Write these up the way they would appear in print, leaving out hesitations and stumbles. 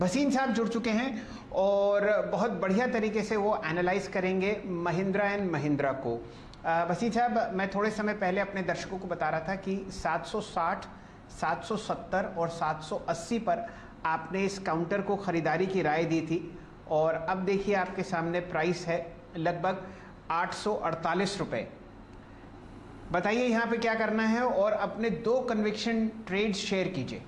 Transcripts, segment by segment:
वसीम साहब जुड़ चुके हैं और बहुत बढ़िया तरीके से वो एनालाइज करेंगे महिंद्रा एंड महिंद्रा को। वसीम साहब, मैं थोड़े समय पहले अपने दर्शकों को बता रहा था कि 760, 770 और 780 पर आपने इस काउंटर को खरीदारी की राय दी थी और अब देखिए आपके सामने प्राइस है लगभग 848 रुपये। बताइए यहाँ पे क्या करना है और अपने दो कन्विक्शन ट्रेड्स शेयर कीजिए।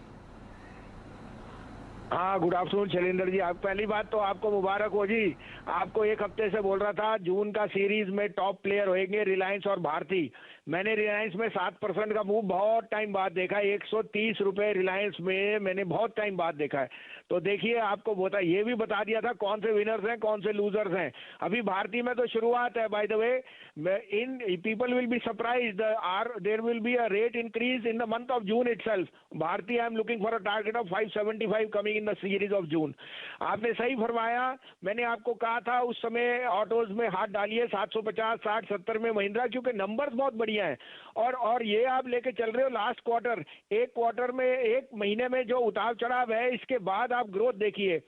हाँ, गुड आफ्टरनून शैलेंद्र जी। आप पहली बात तो आपको मुबारक हो जी। आपको एक हफ्ते से बोल रहा था जून का सीरीज में टॉप प्लेयर होंगे रिलायंस और भारती। मैंने रिलायंस में 7% का मूव बहुत टाइम बाद देखा है। 130 रुपए रिलायंस में मैंने बहुत टाइम बाद देखा है। तो देखिए, आपको ये भी बता दिया था कौन से विनर्स हैं कौन से लूजर्स हैं। अभी भारती में तो शुरुआत है। बाय द वे, इन people will be surprised, there will be a rate increase in the month of June itself. Bharti, I am looking for a target of 575 coming in the series of June. आपने सही फरमाया। मैंने आपको कहा था उस समय ऑटोज में हाथ डालिए 750, 60, 70 में महिंद्रा, क्योंकि नंबर्स बहुत बढ़िया हैं। और ये आप लेके चल रहे हो लास्ट क्वार्टर, एक क्वार्टर में, एक महीने में जो उतार चढ़ाव है, इसके बाद आप ग्रोथ देखिए।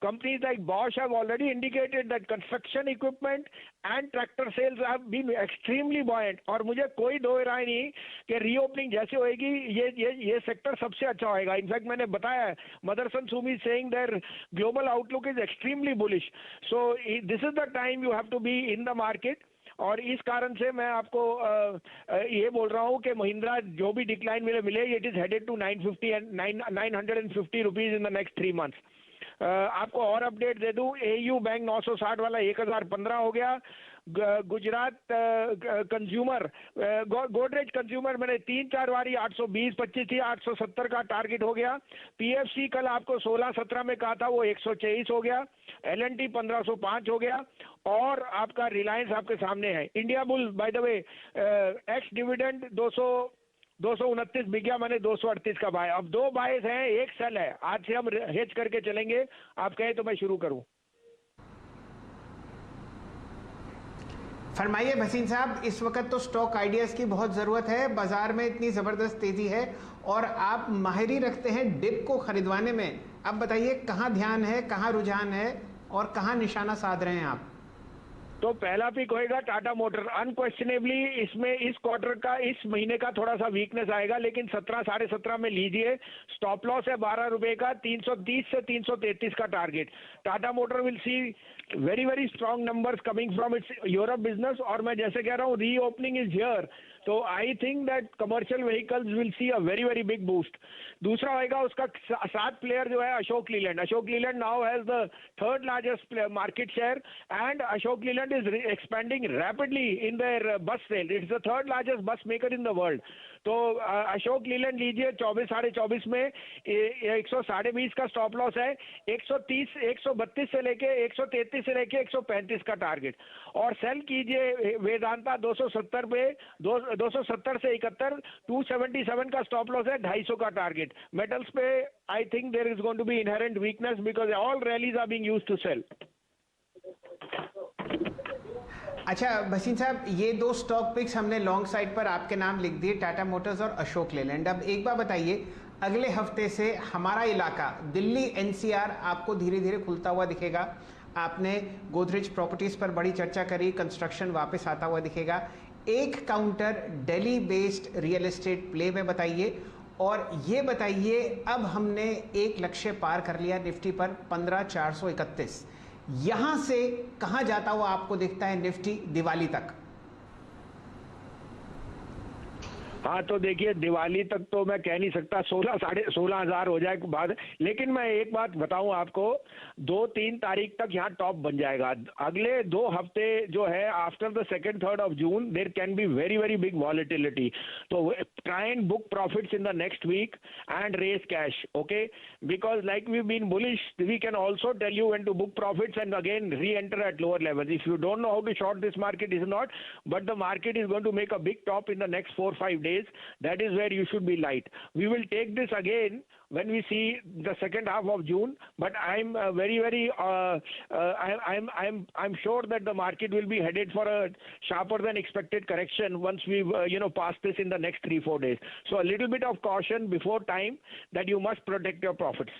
Companies like Bosch have already indicated that construction equipment and tractor sales have been extremely buoyant। और मुझे कोई दो राय नहीं कि रीओपनिंग जैसे होएगी ये सेक्टर सबसे अच्छा होएगा। इनफैक्ट मैंने बताया, Motherson Sumi saying their global outlook is extremely bullish. So this is the time you have to be in the market. और इस कारण से मैं आपको ये बोल रहा हूँ कि महिंद्रा जो भी डिक्लाइन मिले, it is headed to 950 and 950 rupees in the next 3 months. आपको और अपडेट दे दूं, एयू बैंक 960 वाला 1015 हो गया। गुजरात कंज्यूमर, गोदरेज कंज्यूमर मैंने 3-4 बारी 820-25 थी, 870 का टारगेट हो गया। पीएफसी कल आपको 16-17 में कहा था, वो 123 हो गया। एलएनटी 1505 हो गया। और आपका रिलायंस आपके सामने है। India bull, bye the way, x dividend 229 बिक गया। मैंने 238 का बाय। अब 2 बायस हैं, एक सेल है। आज से हम हेज करके चलेंगे। आप कहें तो मैं शुरू करूं। फरमाइए वसीम साहब, इस वक्त तो स्टॉक आइडियाज की बहुत ज़रूरत है, बाजार में इतनी ज़बरदस्त तेज़ी है और आप माहिरी रखते हैं डिप को खरीदवाने में। अब बताइए कहाँ ध्यान है, कहाँ रुझान है और कहाँ निशाना साध रहे हैं आप? तो पहला पिक होएगा टाटा मोटर। अनक्वेश्चनेबली इसमें इस क्वार्टर का, इस महीने का थोड़ा सा वीकनेस आएगा, लेकिन 17, 17.5 में लीजिए। स्टॉप लॉस है 12 रुपए का। 330 से 333 का target. Tata motor will see very very strong numbers coming from its Europe business. और मैं जैसे कह रहा हूँ, रीओपनिंग इज हियर। तो I think that commercial vehicles will see a very very big boost. दूसरा होएगा उसका 7 प्लेयर जो है Ashok Leyland. Ashok Leyland now has the 3rd largest market share and Ashok Leyland is expanding rapidly in their bus sale. It's the 3rd largest bus maker in the world. तो अशोक लीलैंड लीजिए 24, 24.5 में 120 का stop loss है। 130, 132 से लेके 133 से लेके 135 का टारगेट। और सेल कीजिए वेदांता 270 पे, 270 से 71, 277 का स्टॉप लॉस है, 250 का टारगेट। मेटल्स पे I think there is going to be inherent weakness because all rallies are being used to sell. अच्छा वसीम साहब, ये 2 स्टॉक पिक्स हमने लॉन्ग साइड पर आपके नाम लिख दिए, टाटा मोटर्स और अशोक लेलैंड। अब एक बार बताइए, अगले हफ्ते से हमारा इलाका दिल्ली एनसीआर आपको धीरे धीरे खुलता हुआ दिखेगा। आपने गोदरेज प्रॉपर्टीज़ पर बड़ी चर्चा करी, कंस्ट्रक्शन वापस आता हुआ दिखेगा। एक counter Delhi based real estate play में बताइए। और ये बताइए, अब हमने एक लक्ष्य पार कर लिया निफ्टी पर 15,431। यहां से कहां जाता हुआ आपको दिखता है निफ्टी दिवाली तक? हाँ, तो देखिए, दिवाली तक तो मैं कह नहीं सकता, 16, 16,500 हो जाए बाद। लेकिन मैं एक बात बताऊं आपको, 2-3 तारीख तक यहाँ टॉप बन जाएगा। अगले 2 हफ्ते जो है, after the 2nd, 3rd of June, there can be very very big volatility. तो try and book profits in the next week and raise cash, okay? Because like we been bullish, we can also tell you when to book profits and again reenter at lower levels. If you don't know how to short this market, is not, but the market is going to make a big top in the next 4-5 days. That is where you should be light. We will take this again when we see the second half of June. But I'm I'm sure that the market will be headed for a sharper than expected correction once we pass this in the next 3-4 days. So a little bit of caution before time, that you must protect your profits.